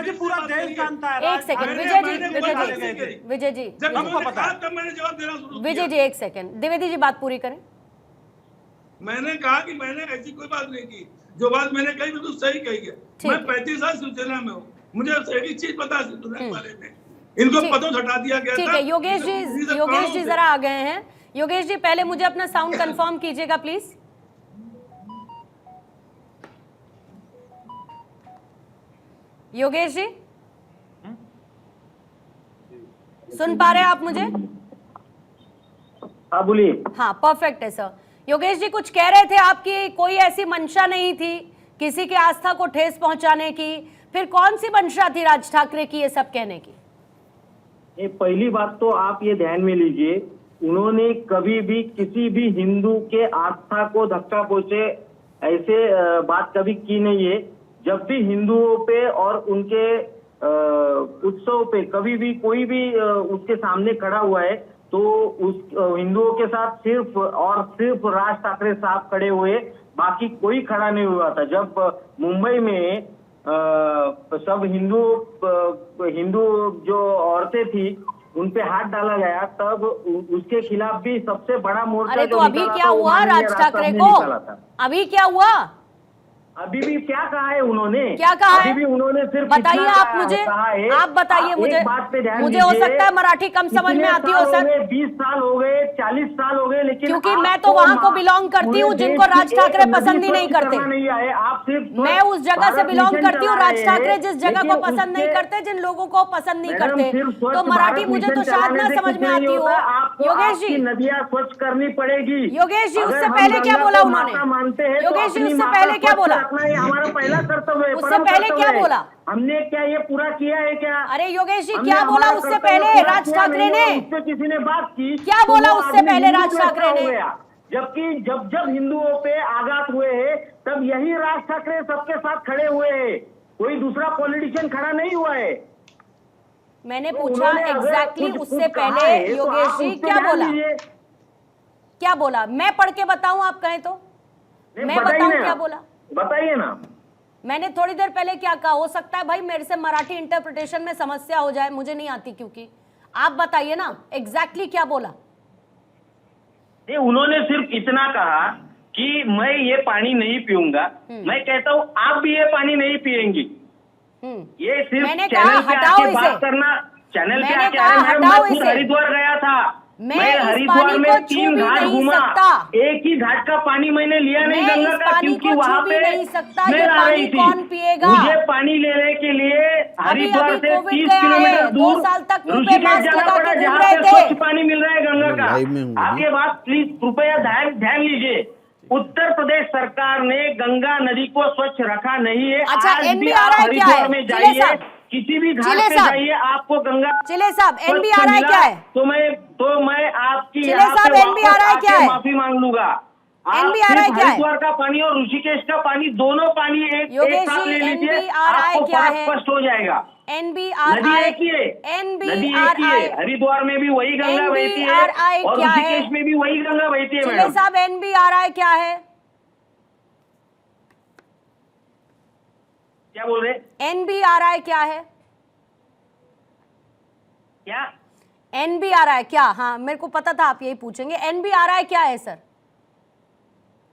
जी पूरा देश जानता है। एक सेकंड विजय जी हमको पता तब मैंने जवाब देना शुरू किया। विजय जी एक सेकंड, द्विवेदी जी बात पूरी करें। मैंने कहा कि मैंने ऐसी कोई बात नहीं की, जो बात मैंने कही बिल्कुल सही कही है। मैं 35 साल शिवसेना में हूँ, मुझे एक ही चीज पता है शिवसेना वाले में, इनको पदों से हटा दिया गया था। ठीक है योगेश जी जरा आ गए हैं। योगेश जी पहले मुझे अपना साउंड कंफर्म कीजिएगा प्लीज। योगेश जी सुन पा रहे हैं आप मुझे? हाँ बोलिए। हाँ परफेक्ट है सर। योगेश जी कुछ कह रहे थे आपकी कोई ऐसी मंशा नहीं थी किसी की आस्था को ठेस पहुंचाने की, फिर कौन सी मंशा थी राज ठाकरे की ये सब कहने की? ये पहली बात तो आप ये ध्यान में लीजिए, उन्होंने कभी भी किसी भी हिंदू के आस्था को धक्का पहुंचे ऐसे बात कभी की नहीं है। जब भी हिंदुओं पे और उनके उत्सव पे कभी भी कोई भी उसके सामने खड़ा हुआ है तो उस हिंदुओं के साथ सिर्फ और सिर्फ राज ठाकरे साहब खड़े हुए, बाकी कोई खड़ा नहीं हुआ था। जब मुंबई में सब हिंदू जो औरतें थी उन पे हाथ डाला गया, तब उसके खिलाफ भी सबसे बड़ा मोर्चा। अरे तो अभी क्या हुआ राज ठाकरे को? अभी क्या हुआ? अभी भी क्या कहा है उन्होंने? क्या कहा है? अभी भी उन्होंने सिर्फ बताइए आप मुझे, आप बताइए मुझे। मुझे हो सकता है मराठी कम समझ में आती हो सर। 20 साल हो गए, 40 साल हो गए, लेकिन क्योंकि मैं तो वहां को बिलोंग करती हूँ जिनको राज ठाकरे पसंद ही नहीं करते। नहीं आए आप सिर्फ, मैं उस जगह से बिलोंग करती हूँ। राज ठाकरे जिस जगह को पसंद नहीं करते, जिन लोगों को पसंद नहीं करते, तो मराठी मुझे तो शायद ना समझ में आती हो। योगेश जी नदियाँ स्वच्छ करनी पड़ेगी। योगेश जी उससे पहले क्या बोला उन्होंने? मानते हैं योगेश जी उससे पहले क्या बोला? हमारा पहला कर्तव्य है। उससे पहले क्या बोला? हमने क्या ये पूरा किया है क्या? अरे योगेश जी क्या बोला उससे पहले राज ठाकरे ने? उससे किसी ने बात की? क्या बोला उससे पहले राज ठाकरे ने? जबकि जब हिंदुओं पे आघात हुए हैं तब यही राज ठाकरे सबके साथ खड़े हुए हैं, कोई दूसरा पॉलिटिशियन खड़ा नहीं हुआ है। मैंने पूछा एग्जैक्टली उससे पहले योगेश जी क्या बोला? क्या बोला? मैं पढ़ के बताऊं आप कहें तो? मैं बताऊं क्या बोला? बताइए ना। मैंने थोड़ी देर पहले क्या कहा? हो सकता है भाई मेरे से मराठी इंटरप्रिटेशन में समस्या हो जाए, मुझे नहीं आती क्योंकि। आप बताइए ना एग्जैक्टली क्या बोला? उन्होंने सिर्फ इतना कहा कि मैं ये पानी नहीं पीऊंगा। मैं कहता हूँ आप भी ये पानी नहीं पिएंगी। ये सिर्फ मैंने चैनल कहा पे आके बात करना, चैनल पे आके। मैं खुद हरिद्वार गया था, मैं हरिद्वार में 3 घाट घूमा, एक ही घाट का पानी मैंने लिया नहीं गंगा का, क्योंकि वहाँ पे मैं आ रही थी। मुझे पानी लेने के लिए हरिद्वार से 30 किलोमीटर दूर ऋषिकेश जाना पड़ा, जहाँ पे स्वच्छ पानी मिल रहा है गंगा का। आपके बात प्लीज कृपया ध्यान लीजिए। उत्तर प्रदेश सरकार ने गंगा नदी को स्वच्छ रखा नहीं है। अच्छा हरिद्वार में जाइए, किसी भी घाट पे जाइए, आपको गंगा। चिले साहब NBRI क्या है? तो मैं आपकी चिले साहब NBRI क्या है? माफी मांग लूंगा। NBRI क्या है? हरिद्वार का पानी और ऋषिकेश का पानी, दोनों पानी एक साथ ले लीजिए, आपको फर्क स्पष्ट हो जाएगा। NBRI हरिद्वार में भी वही गंगा बहती है और ऋषिकेश में भी वही गंगा बहती है। चिले साहब NBRI क्या है? क्या बोल रहे? NBRI क्या है? क्या NBRI क्या? हाँ मेरे को पता था आप यही पूछेंगे। NBRI क्या है सर?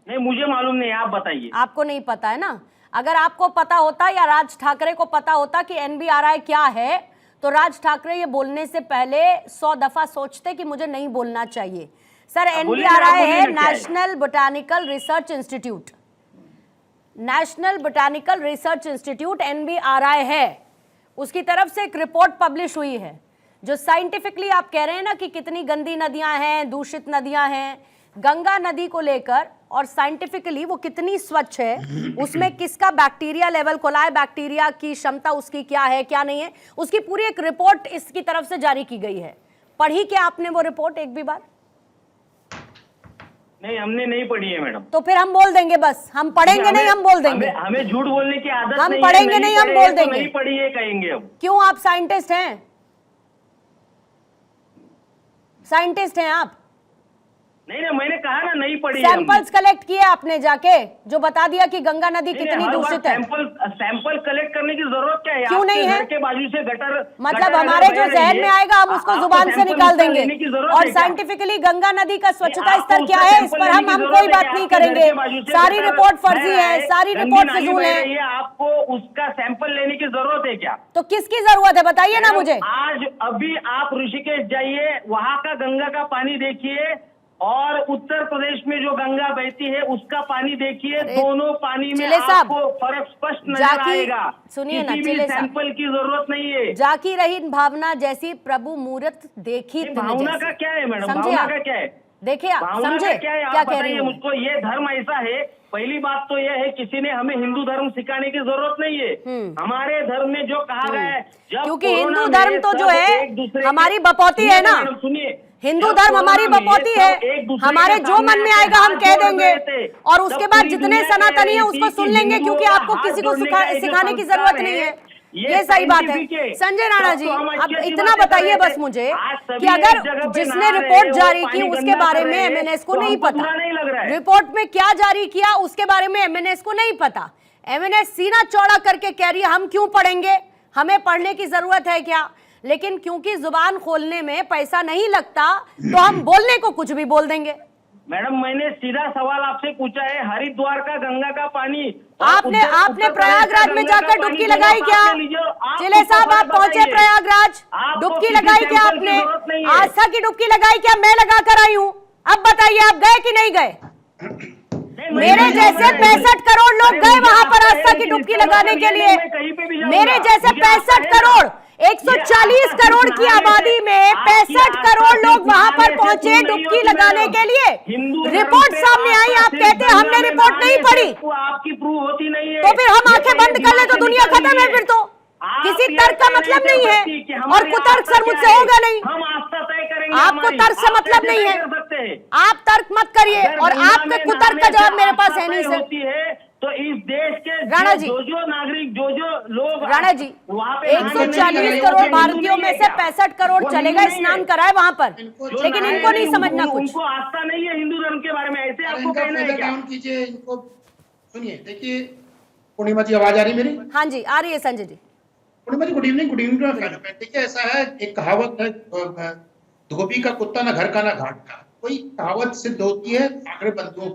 नहीं मुझे मालूम नहीं, आप बताइए। आपको नहीं पता है ना? अगर आपको पता होता या राज ठाकरे को पता होता कि NBRI क्या है तो राज ठाकरे ये बोलने से पहले 100 दफा सोचते कि मुझे नहीं बोलना चाहिए। सर NBRI है national botanical research institute. National botanical research institute NBRI है। उसकी तरफ से एक रिपोर्ट पब्लिश हुई है जो साइंटिफिकली आप कह रहे हैं ना कि कितनी गंदी नदियां हैं, दूषित नदियां हैं, गंगा नदी को लेकर और साइंटिफिकली वो कितनी स्वच्छ है, उसमें किसका बैक्टीरिया लेवल, कोलाई बैक्टीरिया की क्षमता उसकी क्या है क्या नहीं है, उसकी पूरी एक रिपोर्ट इसकी तरफ से जारी की गई है। पढ़ी क्या आपने वो रिपोर्ट एक भी बार? नहीं हमने नहीं पढ़ी है मैडम। तो फिर हम बोल देंगे, बस हम पढ़ेंगे नहीं हम बोल देंगे। हमें झूठ बोलने की आदत हम पढ़ेंगे नहीं हम बोल देंगे। नहीं पढ़ी है कहेंगे हम। क्यों? आप साइंटिस्ट हैं, साइंटिस्ट हैं आप। नहीं, मैंने कहा ना नहीं पढ़ी है। सैंपल्स कलेक्ट किए आपने जाके, जो बता दिया कि गंगा नदी कितनी दूषित है? सैंपल कलेक्ट करने की जरूरत क्या है? क्यों नहीं है? घर के बाजू से गटर, मतलब हमारे जो जहन में आएगा हम उसको जुबान से निकाल देंगे। और साइंटिफिकली गंगा नदी का स्वच्छता स्तर क्या है, इस पर हम कोई बात नहीं करेंगे। सारी रिपोर्ट फर्जी है, सारी रिपोर्ट फिजूल है। आपको उसका सैंपल लेने की जरूरत है क्या? तो किसकी जरूरत है बताइए ना मुझे। आज अभी आप ऋषिकेश जाइए, वहां का गंगा का पानी देखिए और उत्तर प्रदेश में जो गंगा बहती है उसका पानी देखिए, दोनों पानी में आपको फर्क स्पष्ट नजर आएगा। सुनिए ना, किसी भी सैंपल की जरूरत नहीं है। जाकी रही भावना जैसी प्रभु मूर्त देखी भावना का क्या है मैडम? भावना का क्या है? देखिए समझे क्या कह रही हूँ मुझको। ये धर्म ऐसा है, पहली बात तो यह है किसी ने हमें हिंदू धर्म सिखाने की जरूरत नहीं है। हमारे धर्म में जो कहा गया है, क्योंकि हिंदू धर्म तो जो है हमारी बपौती है ना। सुनिए, हिंदू धर्म हमारी बपौती है, हमारे जो मन में आएगा हम कह देंगे और उसके बाद जितने सनातनी है उसको सुन लेंगे, क्योंकि आपको किसी को सिखाने की जरूरत नहीं है। ये सही बात है। संजय राणा जी, अब इतना बताइए बस मुझे कि अगर जिसने रिपोर्ट जारी की उसके बारे में एमएनएस को नहीं पता, रिपोर्ट में क्या जारी किया उसके बारे में एमएनएस को नहीं पता, एमएनएस सीना चौड़ा करके कह रही है हम क्यों पढ़ेंगे, हमें पढ़ने की जरूरत है क्या? लेकिन क्योंकि जुबान खोलने में पैसा नहीं लगता तो हम बोलने को कुछ भी बोल देंगे। मैडम, मैंने सीधा सवाल आपसे पूछा है, हरिद्वार का गंगा का पानी आपने प्रयागराज में जाकर डुबकी लगाई क्या? चिले साहब आप पहुंचे प्रयागराज, डुबकी लगाई क्या आपने? आस्था की डुबकी लगाई क्या? मैं लगा कर आई हूँ। अब बताइए आप गए कि नहीं गए? मेरे जैसे 65 करोड़ लोग गए वहां पर आस्था की डुबकी लगाने के लिए। मेरे जैसे 65 करोड़, 140 करोड़ की आबादी में 65 करोड़ लोग वहां पर पहुंचे डुबकी लगाने के लिए। रिपोर्ट सामने आई, आप कहते हैं हमने रिपोर्ट नहीं पढ़ी, आपकी प्रूव होती नहीं है। तो फिर हम आंखें बंद कर ले तो दुनिया खत्म है। फिर तो किसी तर्क का मतलब नहीं है और कुतर्क सर मुझसे होगा नहीं। हम आस्था तय करेंगे, आपको तर्क से मतलब नहीं है, आप तर्क मत करिए और आपके कुतर्क का जवाब मेरे पास है नहीं सर। तो इस देश के राणा जी, जो नागरिक जो लोग राणा जी, 140 करोड़ भारतीयों में से 65 करोड़ चले गए, स्नान कराए वहां पर, लेकिन इनको नहीं समझना कुछ। उनको आस्था नहीं है हिंदू धर्म के बारे में, ऐसे आपको कहना है क्या? कीजिए इनको। सुनिए, देखिए पूर्णिमा जी, आवाज आ रही मेरी? हाँ जी आ रही है संजय जी। पूर्णिमा जी, गुड इवनिंग देखिए, ऐसा है, एक कहावत है, धोबी का कुत्ता ना घर का ना घाट का। कोई कहावत सिद्ध होती है ठाकरे बंधुओं,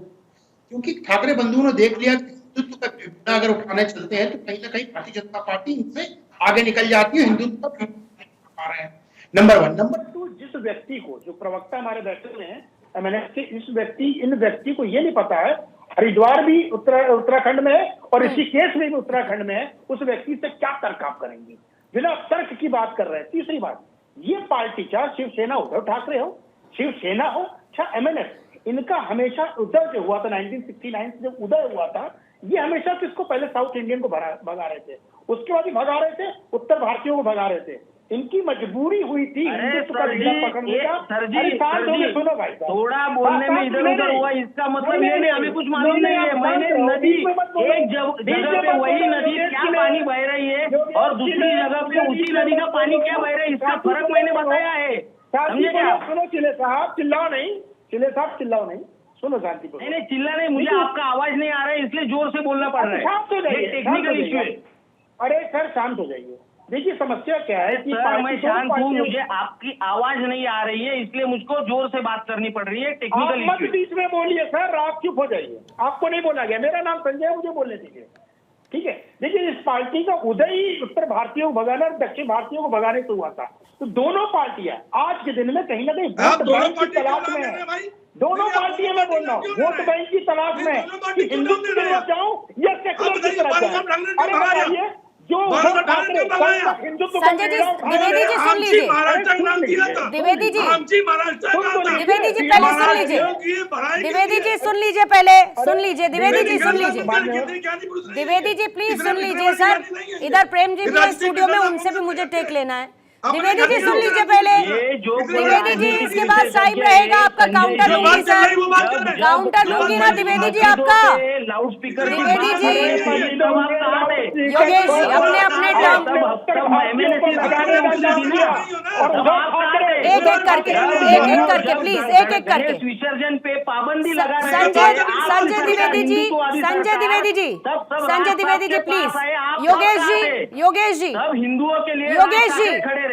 क्योंकि ठाकरे बंधुओं ने देख लिया हिंदुत्व का विपना अगर उठाने चलते हैं तो कहीं ना कहीं भारतीय जनता पार्टी इनसे आगे निकल जाती है, हिंदुत्व का पा रहे हैं। नंबर 1। नंबर 2, जिस व्यक्ति को, जो प्रवक्ता हमारे बैठे हुए हैं एमएनएस के, इन व्यक्ति को ये नहीं पता है हरिद्वार भी उत्तराखंड में है और ऋषिकेश में भी उत्तराखंड में है, उस व्यक्ति से क्या तर्क आप करेंगे? बिना तर्क की बात कर रहे हैं। तीसरी बात, ये पार्टी चाहे शिवसेना उद्धव ठाकरे हो, शिवसेना हो, चाहे एमएनएस, इनका हमेशा उदय जो हुआ था 1969 से जब उदय हुआ था, ये हमेशा किसको? पहले साउथ इंडियन को भगा रहे थे, उसके बाद ही भगा रहे थे उत्तर भारतीयों को भगा रहे थे। इनकी मजबूरी हुई थी हिंदुत्व का झंडा पकड़ने का। सुनो भाई, थोड़ा बोलने में इधर उधर हुआ, इसका मतलब ये नहीं हमें कुछ मालूम नहीं है। मैंने नदी एक जगह पे वही नदी क्या पानी बह रही है और दूसरी जगह पे उसी नदी का पानी क्या बह रहा है, इसका फर्क मैंने बताया है। समझे क्या? सुनो चिल्ले साहब, चिल्लाओ नहीं, चिल्ले साहब चिल्लाओ नहीं, सुनो शांति। नहीं चिल्ला नहीं, मुझे आपका आवाज नहीं आ रहा है इसलिए जोर से बोलना पड़ रहा है। शांत हो जाइए, टेक्निकल इश्यू है। अरे सर शांत हो जाइए। देखिए समस्या क्या है कि सर मैं शांत हूँ, मुझे आपकी आवाज नहीं आ रही है इसलिए मुझको जोर से बात करनी पड़ रही है। Technical issue. मत बीच में बोलिए सर, आप चुप हो जाइए, आपको नहीं बोला गया। मेरा नाम संजय है, मुझे बोलने दीजिए, ठीक है? देखिए, इस पार्टी का उदय ही उत्तर भारतीयों को भगाने और दक्षिण भारतीयों को भगाने से हुआ था। तो दोनों पार्टियां आज के दिन में कहीं ना कहीं वोट बैंक की तलाश में है। दोनों पार्टियां, मैं बोल रहा हूँ, वोट बैंक की तलाश में हिंदुत्व की तरफ जाऊं या सेक्युलर की तरफ जाऊं। अरे बताइए, जो संजय जी, द्विवेदी जी सुन लीजिए, द्विवेदी जी पहले सुन लीजिए, द्विवेदी जी सुन लीजिए, पहले सुन लीजिए, द्विवेदी जी सुन लीजिए, द्विवेदी जी प्लीज सुन लीजिए सर। इधर प्रेम जी भी स्टूडियो में, उनसे भी मुझे टेक लेना है। द्विवेदी जी सुन लीजिए पहले। ये जो द्विवेदी जी इसके बाद टाइम रहेगा आपका, काउंटर लूंगी सर, काउंटर लूंगी ना द्विवेदी जी आपका। लाउड स्पीकर द्विवेदी जी, योगेश जी अपने अपने टर्म, एक एक करके प्लीज, एक एक करके। विसर्जन पे पाबंदी लगा रहे संजय द्विवेदी जी, संजय द्विवेदी जी, संजय द्विवेदी जी प्लीज। योगेश जी, सब हिंदुओं के लिए योगेश जी, खड़े